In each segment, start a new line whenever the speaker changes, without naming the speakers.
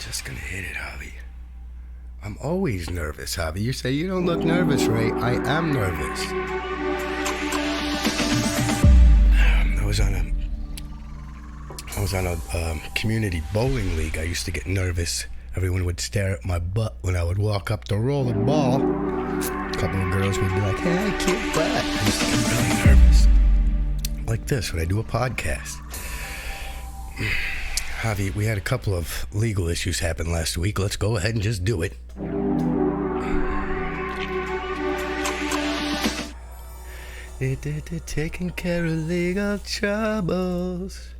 Just gonna hit it, Javi. I'm always nervous, Javi. You say you don't look nervous, Ray. I am nervous. I was on a community bowling league. I used to get nervous. Everyone would stare at my butt when I would walk up to roll the ball. A couple of girls would be like, "Hey, cute butt." I used to get really nervous. Like this when I do a podcast. Javi, we had a couple of legal issues happen last week. Let's go ahead and just do it. Taking care of legal troubles.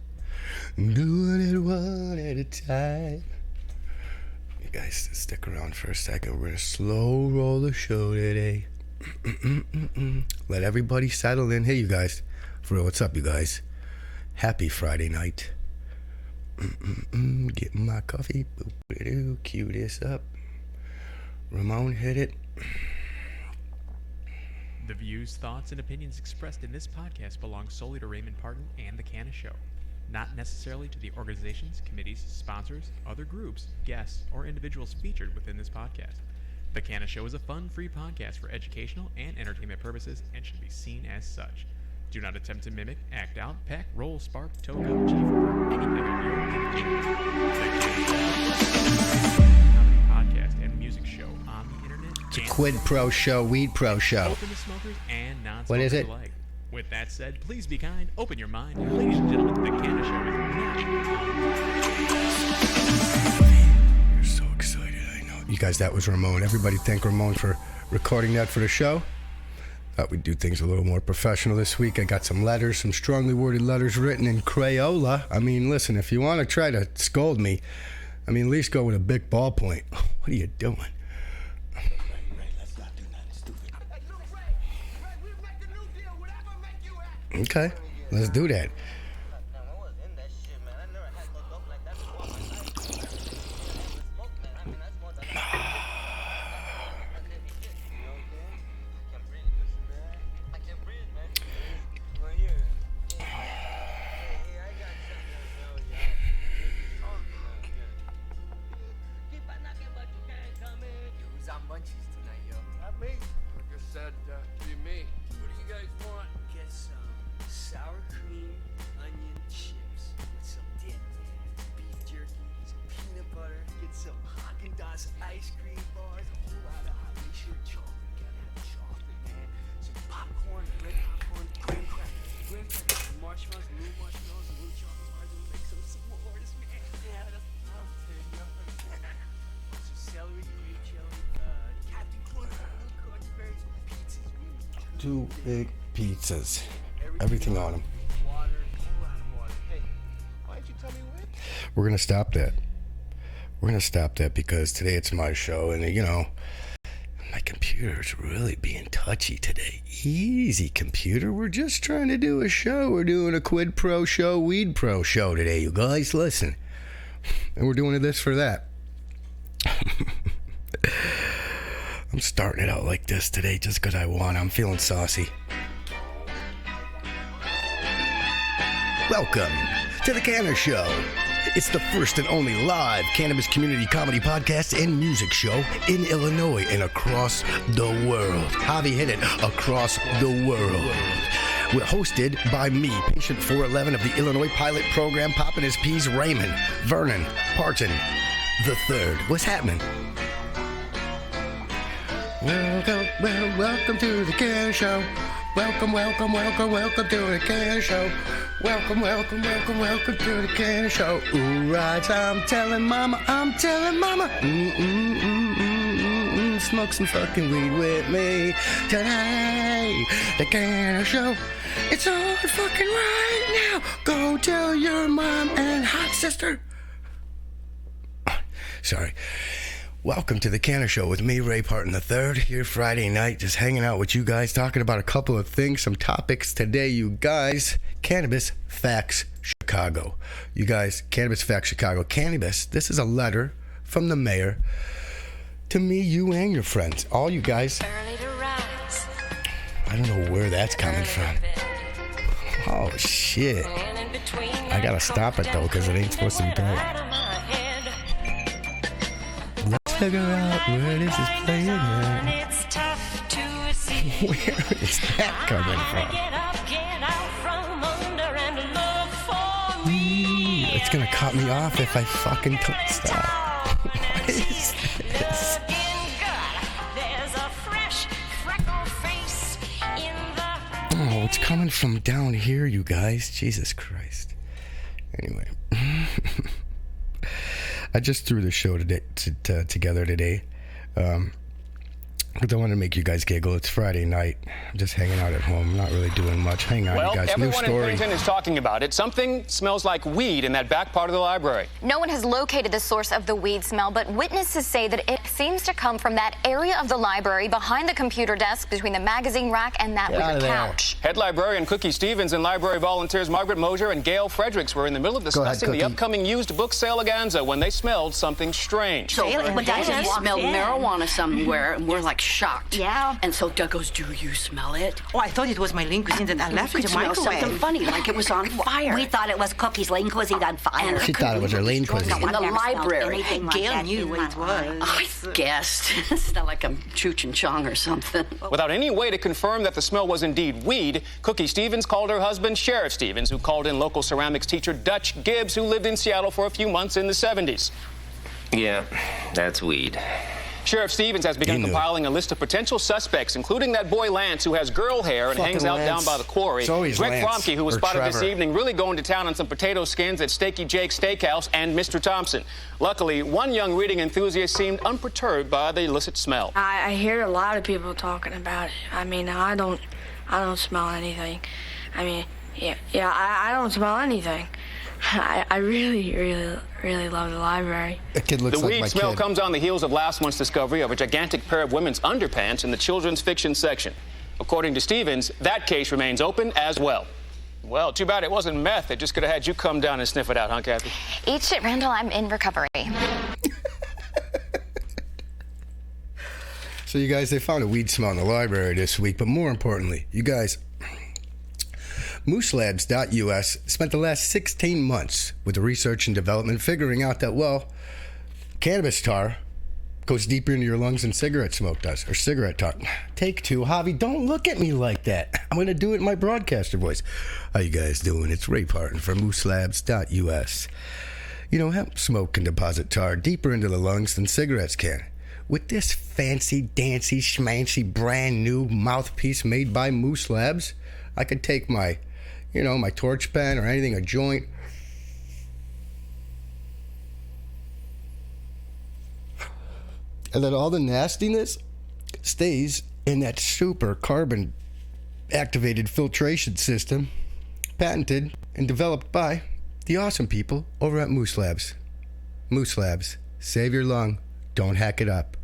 Doing it one at a time. You guys stick around for a second. We're going to slow roll the show today. Let everybody settle in. Hey, you guys. For real, what's up, you guys? Happy Friday night. Getting my coffee. Cue this up. Ramon, hit it.
The views, thoughts, and opinions expressed in this podcast belong solely to Raymon Parton and the CannaShow, not necessarily to the organizations, committees, sponsors, other groups, guests, or individuals featured within this podcast. The CannaShow is a fun, free podcast for educational and entertainment purposes and should be seen as such. Do not attempt to mimic, act out, pack, roll, spark, toke up, chief, or anything of your own. The Comedy Podcast and music show on the internet.
It's a quid pro show, weed pro show.
Open to smokers and non-smokers
What is it?
alike. With that said, please be kind, open your mind. Ladies and gentlemen, the CannaShow is now.
You're so excited, I know. You guys, that was Ramon. Everybody thank Ramon for recording that for the show. Thought we'd do things a little more professional this week. I got some letters, some strongly worded letters written in Crayola. I mean, listen, if you want to try to scold me, I mean, at least go with a big ballpoint. What are you doing?
Ray, let's not do nothing stupid. Ray, we'll make a new deal. Whatever make you happy.
Okay, let's do that.
I was in that shit, man. I never had no dope like that before in my life. Smoke, man. I mean, that's more than I can't breathe. I can't breathe, man. Right here. Hey, I got something to tell you. Keep on knocking, but you can't come in.
Who's on munchies tonight, yo?
Not me. Like I said, be me. What do you guys want?
Get some sour cream onion chips with some dip, beef jerky, some peanut butter. Get some Haagen-Dazs ice cream bars, a whole lot of hot. Make sure chocolate. Gotta have chocolate, man. Some popcorn, red popcorn, graham crackers, marshmallows, little marshmallows, and little chocolate bars. We'll make some s'mores, man. Yeah, that's what I'm saying, yo. Some celery, green chili, Captain Crunch, little crunch berries, pizzas.
Two big pizzas. Everything on them.
Water, a whole lot of water.
Hey, why'd you tell me when?
We're going to stop that. We're going to stop that because today it's my show and, you know, my computer's really being touchy today. Easy, computer. We're just trying to do a show. We're doing a quid pro show, weed pro show today, you guys. Listen. And we're doing this for that. I'm starting it out like this today just because I want. I'm feeling saucy. Welcome to the CannaShow. It's the first and only live Cannabis Community Comedy Podcast and music show in Illinois and across the world. Javi hit it, across the world. We're hosted by me, patient 411 of the Illinois Pilot Program, popping his peas, Raymon Vernon Parton III. What's happening? Welcome to the CannaShow. Welcome to the CannaShow. Welcome to the CannaShow. Ooh, right, I'm telling mama. Smoke some fucking weed with me today. The CannaShow. It's on fucking right now. Go tell your mom and hot sister. Sorry. Welcome to the CannaShow with me, Ray Parton III, here Friday night, just hanging out with you guys, talking about a couple of things, some topics today, you guys. Cannabis Facts Chicago. You guys, Cannabis Facts Chicago. Cannabis, this is a letter from the mayor to me, you, and your friends. All you guys. I don't know where that's coming from. Oh, shit. I gotta stop it, though, because it ain't supposed to be playing. figure out where this is playing at.
It's tough to see.
Where is that coming from?
Get up, get out from under and look for me.
It's gonna cut me off if I fucking don't stop. What is this?
Looking good. There's a fresh, freckle face in the...
Oh, it's coming from down here, you guys. Jesus Christ. Anyway. I just threw the show together today. I don't want to make you guys giggle. It's Friday night. I'm just hanging out at home. I'm not really doing much. Hang on, you guys. New
Everyone in
story.
Pennington is talking about it. Something smells like weed in that back part of the library.
No one has located the source of the weed smell, but witnesses say that it seems to come from that area of the library behind the computer desk between the magazine rack and that wicker couch.
Head librarian Cookie Stevens and library volunteers Margaret Mosier and Gail Fredericks were in the middle of discussing the upcoming used book sale againza when they smelled something strange.
So but I just smelled marijuana somewhere, and we're like shocked.
Yeah.
And so Doug goes, "Do you smell it?"
Oh, I thought it was my lean cuisine that I left in the
smell
microwave.
something funny, like it was on fire.
We thought it was Cookie's lean cuisine on fire.
She thought it was her lean cuisine.
In the library.
Gail knew what it was.
I guessed. It's not like I'm Cheech and Chong or something.
Without any way to confirm that the smell was indeed weed, Cookie Stevens called her husband Sheriff Stevens, who called in local ceramics teacher Dutch Gibbs, who lived in Seattle for a few months in the 70s.
Yeah, that's weed.
Sheriff Stevens has begun compiling a list of potential suspects, including that boy Lance, who has girl hair and hangs out down by the quarry. Greg Fromke, who was spotted this evening, really going to town on some potato skins at Steaky Jake's Steakhouse, and Mr. Thompson. Luckily, one young reading enthusiast seemed unperturbed by the illicit smell.
I hear a lot of people talking about it. I mean, I don't smell anything. I mean, I don't smell anything. I really love the library.
The weed smell comes on the heels of last month's discovery of a gigantic pair of women's underpants in the children's fiction section. According to Stevens, that case remains open as well. Well, too bad it wasn't meth. It just could have had you come down and sniff it out, huh, Kathy?
Eat shit, Randall. I'm in recovery.
So, you guys, they found a weed smell in the library this week, but more importantly, you guys, MooseLabs.us spent the last 16 months with the research and development figuring out that, well, cannabis tar goes deeper into your lungs than cigarette smoke does, or cigarette tar. Take two. Javi, don't look at me like that. I'm going to do it in my broadcaster voice. How you guys doing? It's Ray Parton from MooseLabs.us. You know, hemp smoke can deposit tar deeper into the lungs than cigarettes can. With this fancy, dancy, schmancy, brand new mouthpiece made by Moose Labs, I could take my torch pen or anything, a joint, and then all the nastiness stays in that super carbon activated filtration system patented and developed by the awesome people over at Moose Labs. Moose Labs, save your lung, don't hack it up.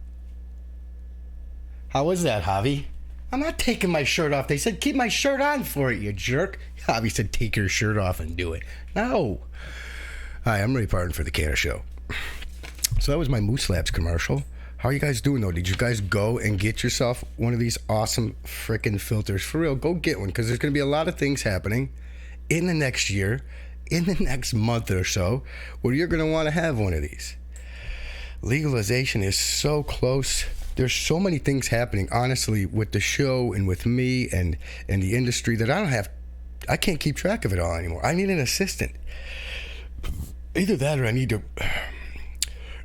How was that, Javi? I'm not taking my shirt off. They said keep my shirt on for it, you jerk. Javi said take your shirt off and do it. No. Hi, I'm Ray Parton for the CannaShow. So that was my Moose Labs commercial. How are you guys doing, though? Did you guys go and get yourself one of these awesome frickin' filters? For real, go get one, because there's going to be a lot of things happening in the next year, in the next month or so, where you're going to want to have one of these. Legalization is so close. There's so many things happening, honestly, with the show and with me and the industry that I can't keep track of it all anymore. I need an assistant. Either that or I need to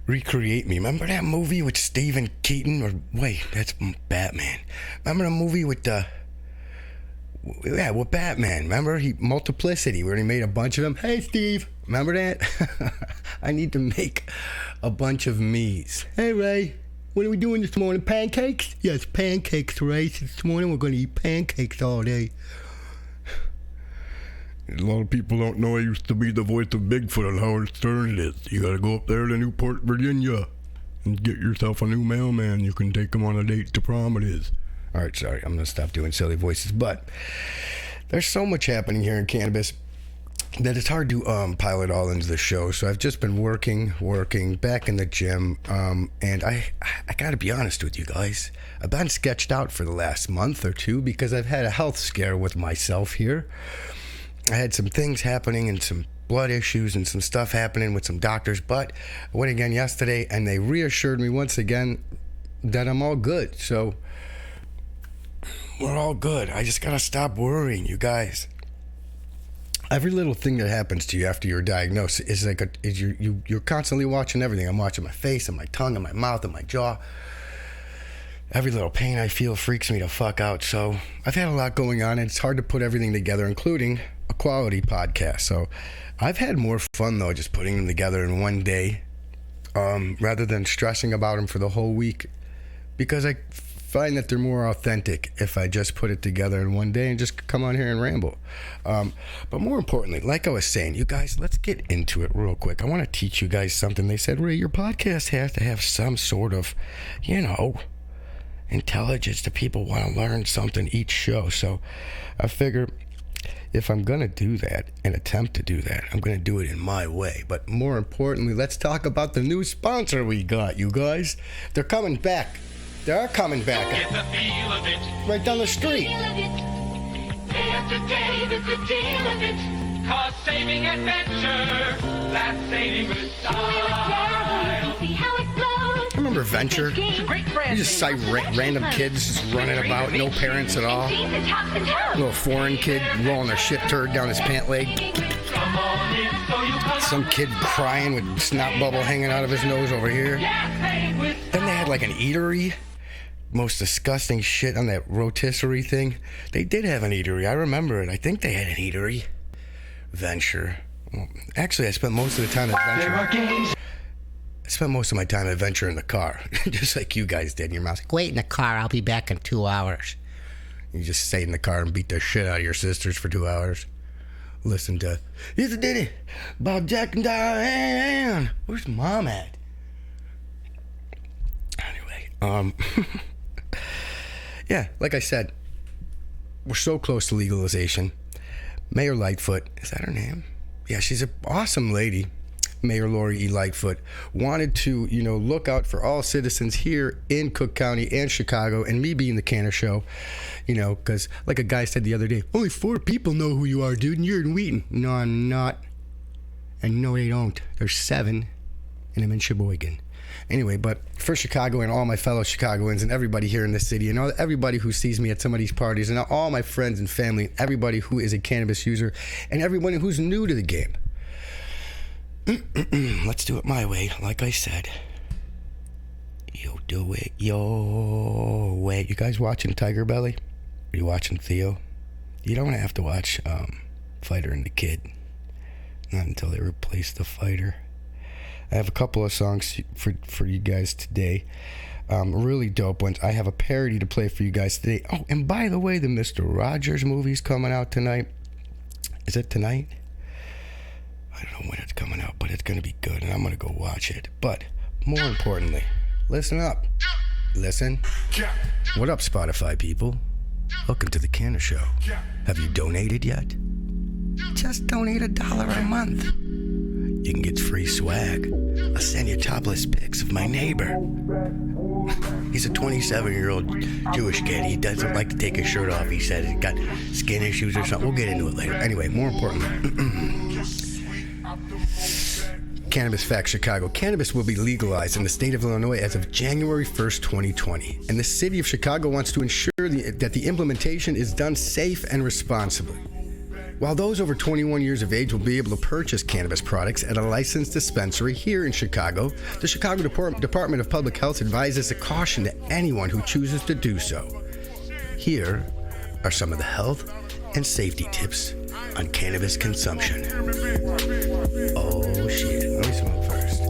recreate me. Remember that movie with Stephen Keaton? Or wait, that's Batman. Remember the movie with with Batman? Remember Multiplicity, where he made a bunch of them? Hey, Steve. Remember that? I need to make a bunch of me's. Hey, Ray. What are we doing this morning? Pancakes? Yes, pancakes, Ray. This morning we're going to eat pancakes all day. A lot of people don't know I used to be the voice of Bigfoot on Howard Stern. You got to go up there to Newport, Virginia, and get yourself a new mailman. You can take him on a date to prom it is. All right, sorry. I'm going to stop doing silly voices. But there's so much happening here in cannabis that it's hard to pile it all into the show. So I've just been working back in the gym, and I got to be honest with you guys. I've been sketched out for the last month or two because I've had a health scare with myself here. I had some things happening and some blood issues and some stuff happening with some doctors. But I went again yesterday, and they reassured me once again that I'm all good. So we're all good. I just gotta stop worrying, you guys. Every little thing that happens to you after you're diagnosed is like you're constantly watching everything. I'm watching my face and my tongue and my mouth and my jaw. Every little pain I feel freaks me the fuck out. So I've had a lot going on, and it's hard to put everything together, including a quality podcast. So I've had more fun, though, just putting them together in one day rather than stressing about them for the whole week, because I find that they're more authentic if I just put it together in one day and just come on here and ramble. But more importantly, like I was saying, you guys, let's get into it real quick. I want to teach you guys something. They said, Ray, your podcast has to have some sort of, intelligence. The people want to learn something each show. So I figure if I'm going to do that and attempt to do that, I'm going to do it in my way. But more importantly, let's talk about the new sponsor we got, you guys. They're coming back. They are coming back.
Get the feel of it.
Right down the street.
Day after day, there's a deal of it. Cost-saving adventure. That's saving with style. See how it flows.
Remember Venture? You just saw random kids just running about, no parents at all. Little foreign kid rolling a shit turd down his pant leg. Some kid crying with snot bubble hanging out of his nose over here. Then they had like an eatery. Most disgusting shit on that rotisserie thing. They did have an eatery. I remember it. I think they had an eatery. Venture. Well, actually, I spent most of the time at Venture. I spent most of my time at Venture in the car, just like you guys did. And your mom's like, wait in the car. I'll be back in 2 hours. You just stay in the car and beat the shit out of your sisters for 2 hours. Listen to Here's a ditty about Jack and Diane. Where's Mom at? Anyway, yeah, like I said, we're so close to legalization. Mayor Lightfoot, is that her name? Yeah, she's an awesome lady. Mayor Lori E. Lightfoot wanted to, look out for all citizens here in Cook County and Chicago, and me being the CannaShow, because like a guy said the other day, only 4 people know who you are, dude, and you're in Wheaton. No, I'm not. And no, they don't. There's 7, and I'm in Sheboygan. Anyway, but for Chicago and all my fellow Chicagoans and everybody here in the city and everybody who sees me at some of these parties and all my friends and family, everybody who is a cannabis user and everyone who's new to the game, let's do it my way, like I said. You do it your way. You guys watching Tiger Belly? Are you watching Theo? You don't have to watch Fighter and the Kid. Not until they replace the fighter. I have a couple of songs for you guys today. Really dope ones. I have a parody to play for you guys today. Oh, and by the way, the Mr. Rogers movie's coming out tonight. Is it tonight? I don't know when it's coming out, but it's going to be good, and I'm going to go watch it. But more importantly, listen up. Listen. What up, Spotify people? Welcome to the CannaShow. Have you donated yet? Just donate $1 a month. You can get free swag. I'll send you topless pics of my neighbor. He's a 27-year-old Jewish kid. He doesn't like to take his shirt off. He said he's got skin issues or something. We'll get into it later. Anyway, more importantly, Cannabis Facts Chicago. Cannabis will be legalized in the state of Illinois as of January 1st, 2020. And the city of Chicago wants to ensure that the implementation is done safe and responsibly. While those over 21 years of age will be able to purchase cannabis products at a licensed dispensary here in Chicago, the Chicago Department of Public Health advises a caution to anyone who chooses to do so. Here are some of the health and safety tips on cannabis consumption. Oh shit, let me smoke first.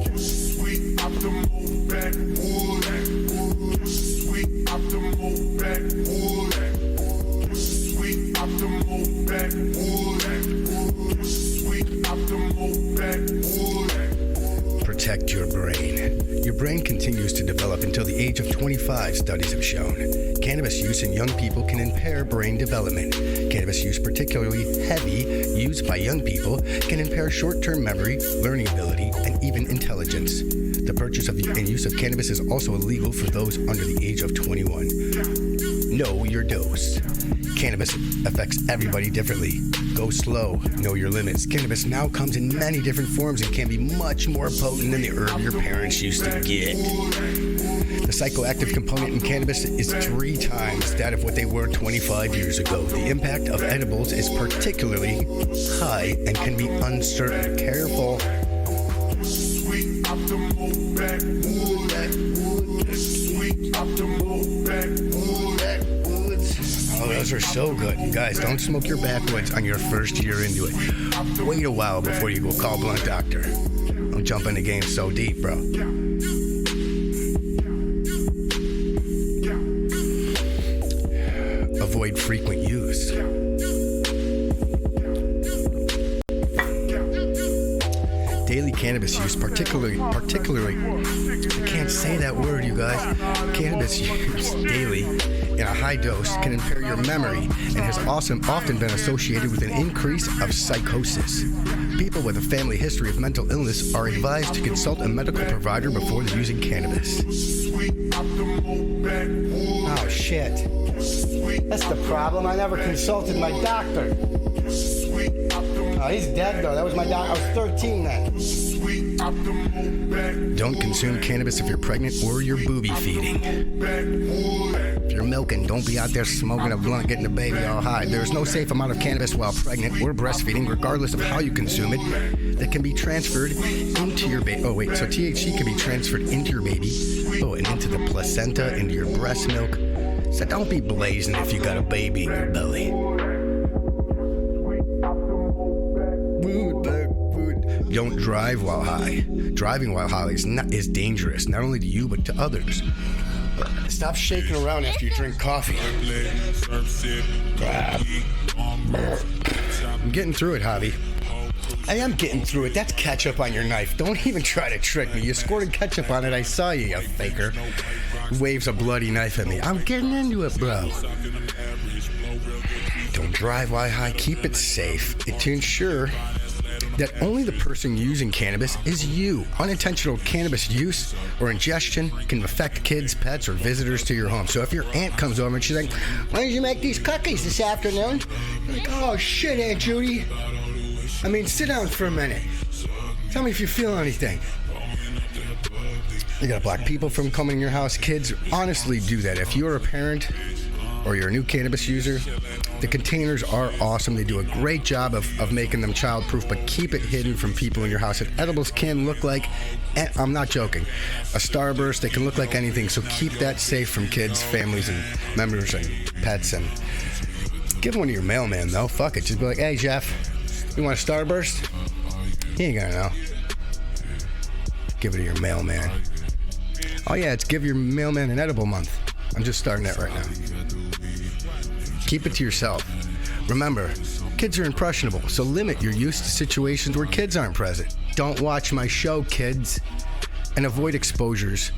Protect your brain. Your brain continues to develop until the age of 25, studies have shown. Cannabis use in young people can impair brain development. Cannabis use, particularly heavy use by young people, can impair short-term memory, learning ability, and even intelligence. The purchase of and use of cannabis is also illegal for those under the age of 21. know your dose. Cannabis affects everybody differently. Go slow, know your limits. Cannabis now comes in many different forms and can be much more potent than the herb your parents used to get. The psychoactive component in cannabis is 3 times that of what they were 25 years ago. The impact of edibles is particularly high and can be uncertain. Careful. Sweet optimal backwoods. Oh, those are so good. Guys, don't smoke your backwoods on your first year into it. Wait a while before you go call Blunt Doctor. Don't jump in the game so deep, bro. Avoid frequent use. Daily cannabis use, particularly, I can't say that word, you guys. Cannabis use daily in a high dose can impair your memory and has often been associated with an increase of psychosis. People with a family history of mental illness are advised to consult a medical provider before using cannabis. Oh, shit. That's the problem. I never consulted my doctor. Oh, he's dead, though. That was my doctor. I was 13 then. Don't consume cannabis if you're pregnant or you're booby feeding. If you're milking, don't be out there smoking a blunt, getting the baby all high. There's no safe amount of cannabis while pregnant or breastfeeding, regardless of how you consume it, that can be transferred into your baby. Oh, wait. So THC can be transferred into your baby. Oh, and into the placenta, into your breast milk. So don't be blazing if you got a baby in your belly. Don't drive while high. Driving while high is dangerous, not only to you, but to others. Stop shaking around after you drink coffee. I'm getting through it, Javi. I am getting through it. That's ketchup on your knife. Don't even try to trick me. You squirted ketchup on it. I saw you, you faker. Waves a bloody knife at me. I'm getting into it, bro. Don't drive while high. Keep it safe to ensure that only the person using cannabis is you. Unintentional cannabis use or ingestion can affect kids, pets, or visitors to your home. So if your aunt comes over and she's like, "Why did you make these cookies this afternoon?" You're like, "Oh shit, Aunt Judy. I mean, sit down for a minute. Tell me if you feel anything." You gotta block people from coming in your house. Kids, honestly do that. If you're a parent or you're a new cannabis user, the containers are awesome. They do a great job of making them child-proof, but keep it hidden from people in your house. And edibles can look like, I'm not joking, a Starburst. They can look like anything, so keep that safe from kids, families, and members, and pets. And give one to your mailman, though. Fuck it. Just be like, "Hey, Jeff, you want a Starburst?" He ain't gonna know. Give it to your mailman. Oh, yeah, it's Give Your Mailman an Edible Month. I'm just starting that right now. Keep it to yourself. Remember, kids are impressionable, so limit your use to situations where kids aren't present. Don't watch my show, kids. And avoid exposing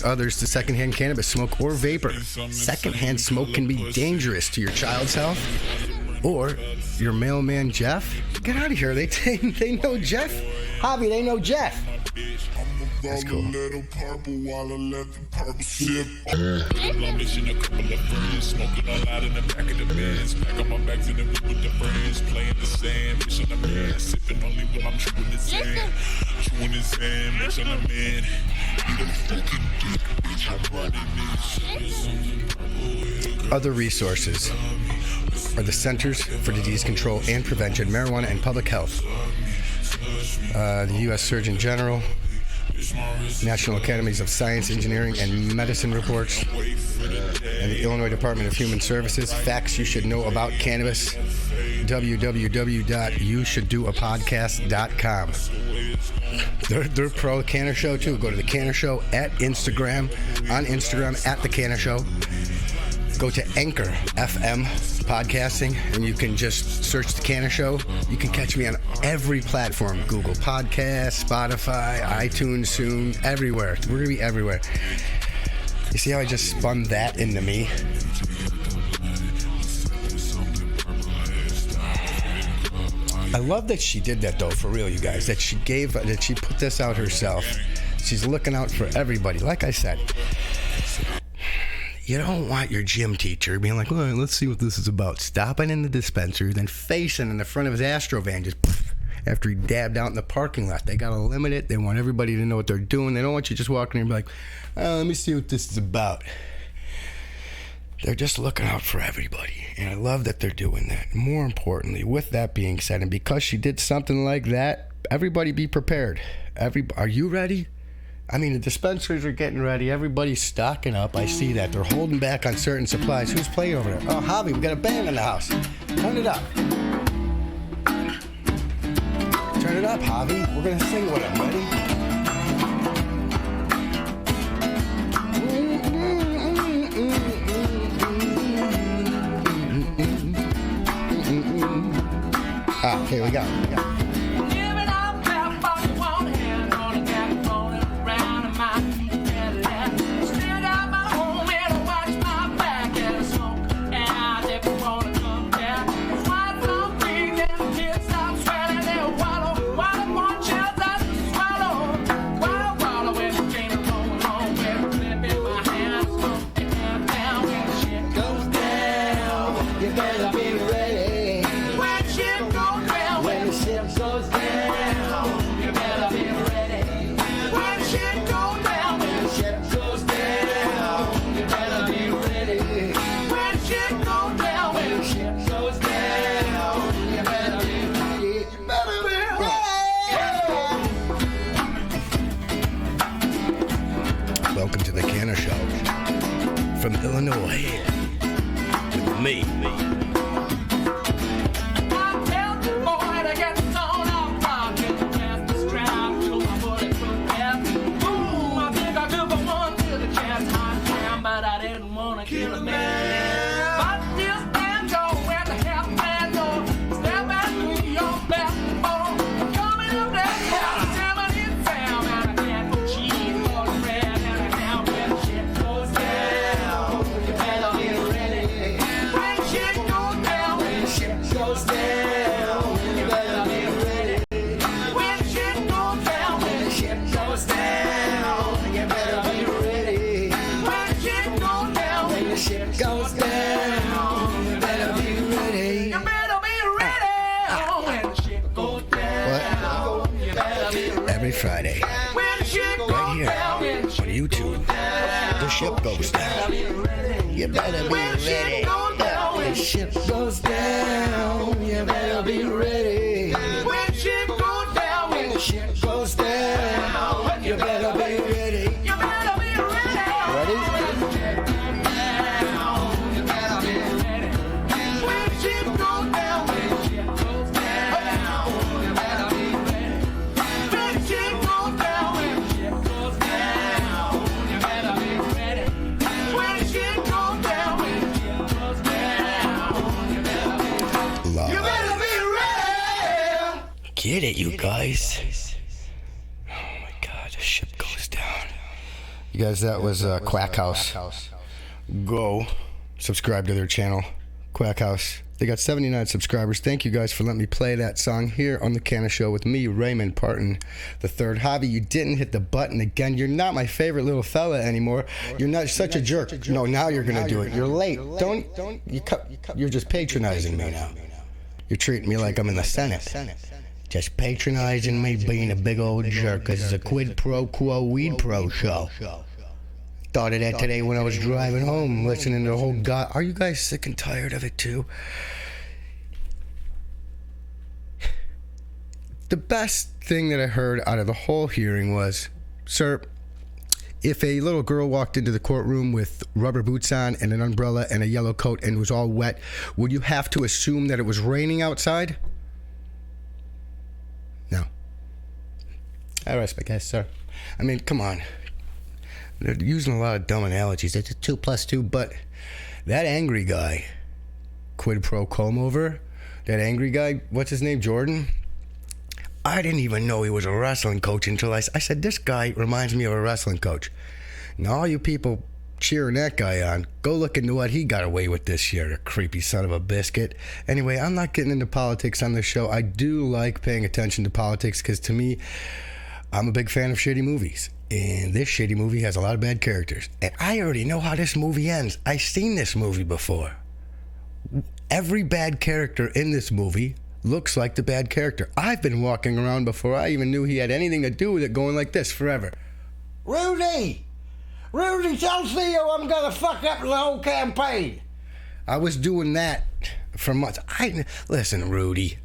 others to secondhand cannabis smoke or vapor. Secondhand smoke can be dangerous to your child's health or your mailman, Jeff. Get out of here. They know Jeff. Javi, they know Jeff. That's cool. Other resources are the Centers for Disease Control and Prevention, Marijuana and Public Health, the U.S. Surgeon General, National Academies of Science, Engineering, and Medicine reports, and the Illinois Department of Human Services. Facts you should know about cannabis. www.youshoulddoapodcast.com. They're pro CannaShow too. Go to the CannaShow at Instagram, on Instagram at the CannaShow. Go to Anchor FM podcasting, and you can just search the CannaShow. You can catch me on every platform: Google Podcasts, Spotify, iTunes soon, everywhere. We're gonna be everywhere. You see how I just spun that into me? I love that she did that, though, for real, you guys. That she put this out herself. She's looking out for everybody. Like I said, You don't want your gym teacher being like, all right, let's see what this is about. Stopping in the dispensary, then facing in the front of his Astrovan just after he dabbed out in the parking lot. They got to limit it. They want everybody to know what they're doing. They don't want you just walking in and be like, let me see what this is about. They're just looking out for everybody. And I love that they're doing that. More importantly, with that being said, and because she did something like that, everybody be prepared. Are you ready? I mean, the dispensaries are getting ready. Everybody's stocking up. I see that. They're holding back on certain supplies. Who's playing over there? Oh, Javi, we got a band in the house. Turn it up. Turn it up, Javi. We're going to sing with them. Ready? Ah, here we go. Welcome to the CannaShow from Illinois with me. Friday, right here on YouTube. The ship goes down. You better be ready. The ship goes down. You better be ready. When ship goes down. When the ship goes down. You better be ready. You better be ready. Ready? Get it, you guys. Oh my God, the ship goes down. You guys, that was Quack House. Go subscribe to their channel, Quack House. They got 79 subscribers. Thank you guys for letting me play that song here on the CannaShow with me, Raymon Parton III. Javi, you didn't hit the button again. You're not my favorite little fella anymore. You're not such a jerk. No, now you're gonna do it. You're late. You're just patronizing me now. You're treating me like I'm in the Senate. Just patronizing me, being a big old jerk, because it's a quid pro quo weed pro show. Thought of that today when I was driving home, listening to the whole God. Are you guys sick and tired of it too? The best thing that I heard out of the whole hearing was, sir, if a little girl walked into the courtroom with rubber boots on and an umbrella and a yellow coat and was all wet, would you have to assume that it was raining outside? No. I rest my case, sir. I mean, come on. They're using a lot of dumb analogies. It's a 2 + 2, but that angry guy, quid pro quo over, that angry guy, what's his name, Jordan? I didn't even know he was a wrestling coach until I said, this guy reminds me of a wrestling coach. Now, all you people cheering that guy on, go look into what he got away with this year, the creepy son of a biscuit. Anyway, I'm not getting into politics on this show. I do like paying attention to politics because to me, I'm a big fan of shitty movies. And this shitty movie has a lot of bad characters. And I already know how this movie ends. I've seen this movie before. Every bad character in this movie looks like the bad character. I've been walking around before I even knew he had anything to do with it, going like this forever.
Rudy, tell Theo I'm gonna fuck up the whole campaign.
I was doing that for months. Listen, Rudy.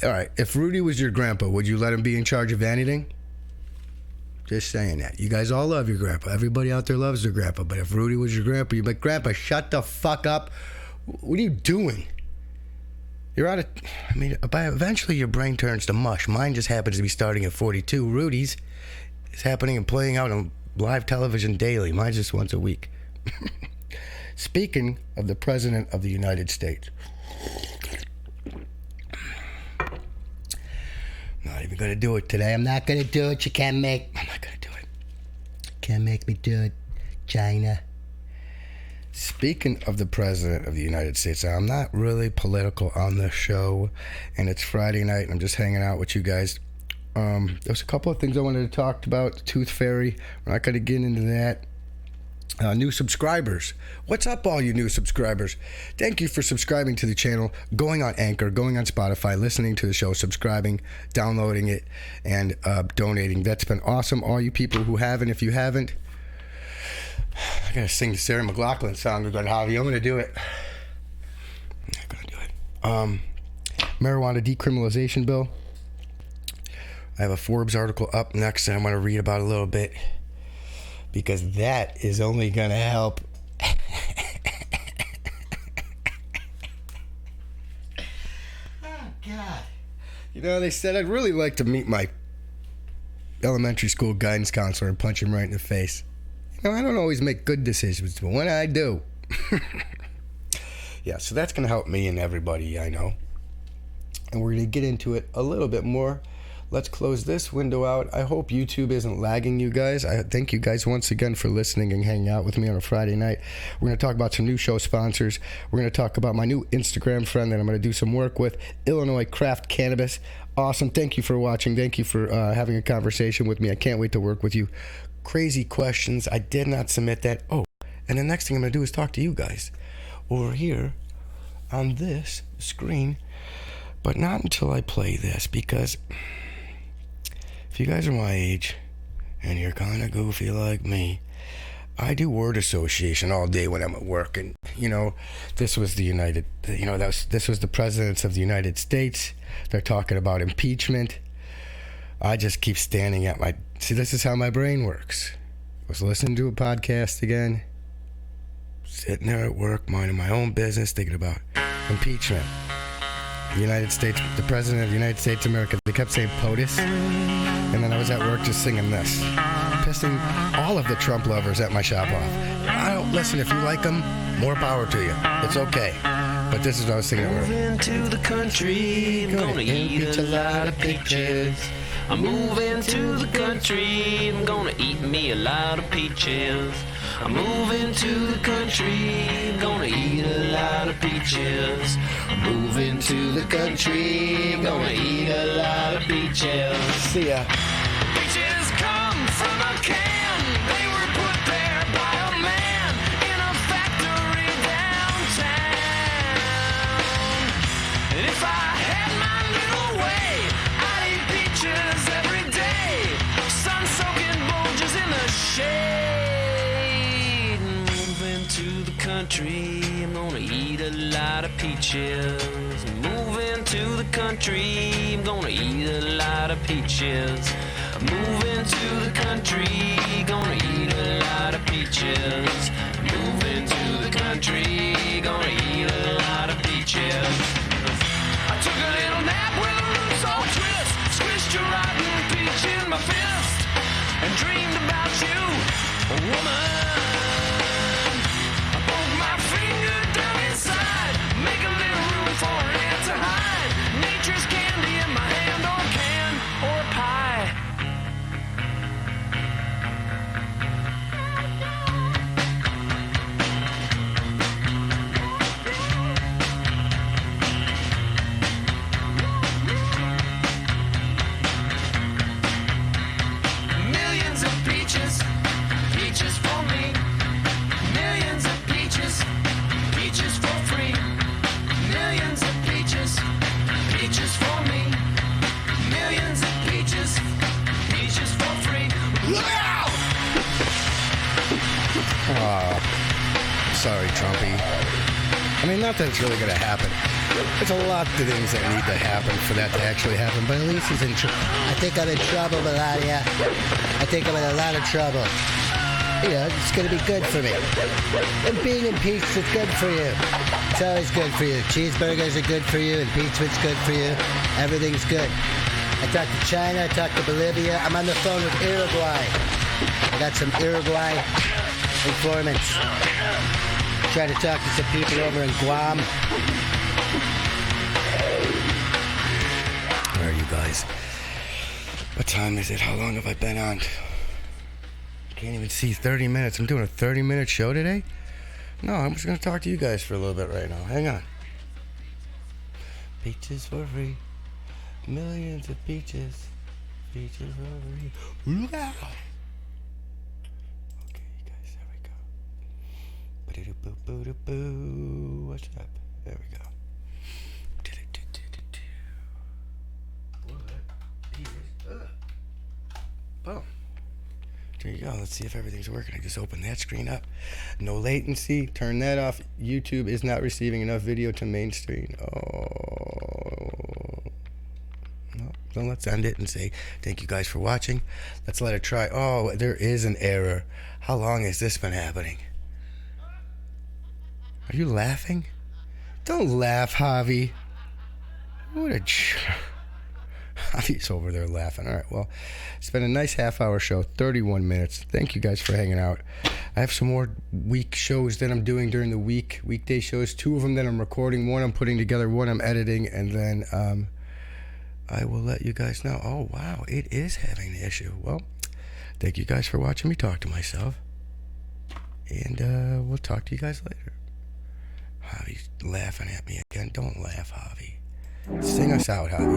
All right, if Rudy was your grandpa, would you let him be in charge of anything? Just saying that. You guys all love your grandpa. Everybody out there loves their grandpa. But if Rudy was your grandpa, you'd be like, Grandpa, shut the fuck up. What are you doing? You're out of... I mean, eventually your brain turns to mush. Mine just happens to be starting at 42. Rudy's is happening and playing out on live television daily. Mine's just once a week. Speaking of the President of the United States... Not even gonna do it today. I'm not gonna do it. I'm not gonna do it. Can't make me do it, China. Speaking of the President of the United States, I'm not really political on this show, and it's Friday night, and I'm just hanging out with you guys. There's a couple of things I wanted to talk about. Tooth Fairy. We're not gonna get into that. New subscribers. What's up, all you new subscribers? Thank you for subscribing to the channel, going on Anchor, going on Spotify, listening to the show, subscribing, downloading it, and donating. That's been awesome. All you people who haven't, if you haven't, I gotta sing the Sarah McLachlan song about Javi. I'm gonna do it. Marijuana decriminalization bill. I have a Forbes article up next that I'm gonna read about a little bit, because that is only going to help. Oh, God. You know, they said I'd really like to meet my elementary school guidance counselor and punch him right in the face. You know, I don't always make good decisions, but when I do. Yeah, so that's going to help me and everybody I know. And we're going to get into it a little bit more. Let's close this window out. I hope YouTube isn't lagging you guys. I thank you guys once again for listening and hanging out with me on a Friday night. We're going to talk about some new show sponsors. We're going to talk about my new Instagram friend that I'm going to do some work with, Illinois Craft Cannabis. Awesome. Thank you for watching. Thank you for having a conversation with me. I can't wait to work with you. Crazy questions. I did not submit that. Oh, and the next thing I'm going to do is talk to you guys over here on this screen, but not until I play this, because... if you guys are my age and you're kind of goofy like me, I do word association all day when I'm at work. And, you know, this was the this was the presidents of the United States. They're talking about impeachment. I just keep standing at my... See, this is how my brain works. I was listening to a podcast again, sitting there at work, minding my own business, thinking about impeachment. The United States, the President of the United States of America, they kept saying POTUS. And then I was at work just singing this, pissing all of the Trump lovers at my shop off. I don't listen. If you like them, more power to you. It's okay. But this is what I was singing at work.
Moving to the country, gonna eat a lot of peaches. I'm moving to the country, I'm gonna eat me a lot of peaches. I'm moving to the country, gonna eat a lot of peaches. I'm moving to the country, gonna eat a lot of peaches.
See ya.
Peaches come from a can, they were put there by a man in a factory downtown. And if I had my little way, I'd eat peaches every day. Sun-soaking bulges in the shade. To the country, I'm gonna eat a lot of peaches. Moving to the country, I'm gonna eat a lot of peaches. Moving to the country, gonna eat a lot of peaches. Moving to the country, gonna eat a lot of peaches. I took a little nap with a roots all twist, squished a rotten peach in my fist, and dreamed about you, woman. For an answer hide, nature's candy in my hand, or can, or pie.
I mean, not that it's really going to happen. There's a lot of things that need to happen for that to actually happen, but at least he's in trouble. I think I'm in trouble, Melania. I think I'm in a lot of trouble. You know, it's going to be good for me. And being impeached is good for you. It's always good for you. Cheeseburgers are good for you. Impeachment's good for you. Everything's good. I talked to China. I talked to Bolivia. I'm on the phone with Uruguay. I got some Uruguay informants. Trying to talk to some people over in Guam. Where are you guys? What time is it? How long have I been on? Can't even see 30 minutes. I'm doing a 30-minute show today? No, I'm just going to talk to you guys for a little bit right now. Hang on. Peaches for free. Millions of peaches. Peaches for free. Wow. Okay, you guys, there we go. Boo-doo-boo-boo-doo-boo. What's up? There we go. Boom. There you go. Let's see if everything's working. I just opened that screen up. No latency. Turn that off. YouTube is not receiving enough video to mainstream. Oh. No. So let's end it and say thank you guys for watching. Let's let it try. Oh, there is an error. How long has this been happening? Are you laughing? Don't laugh, Javi. What a Javi's over there laughing. All right, well, it's been a nice half-hour show, 31 minutes. Thank you guys for hanging out. I have some more week shows that I'm doing during the week, weekday shows. 2 of them that I'm recording, 1 I'm putting together, 1 I'm editing, and then I will let you guys know. Oh, wow, it is having the issue. Well, thank you guys for watching me talk to myself, and we'll talk to you guys later. Javi's laughing at me again. Don't laugh, Javi. Sing us out, Javi.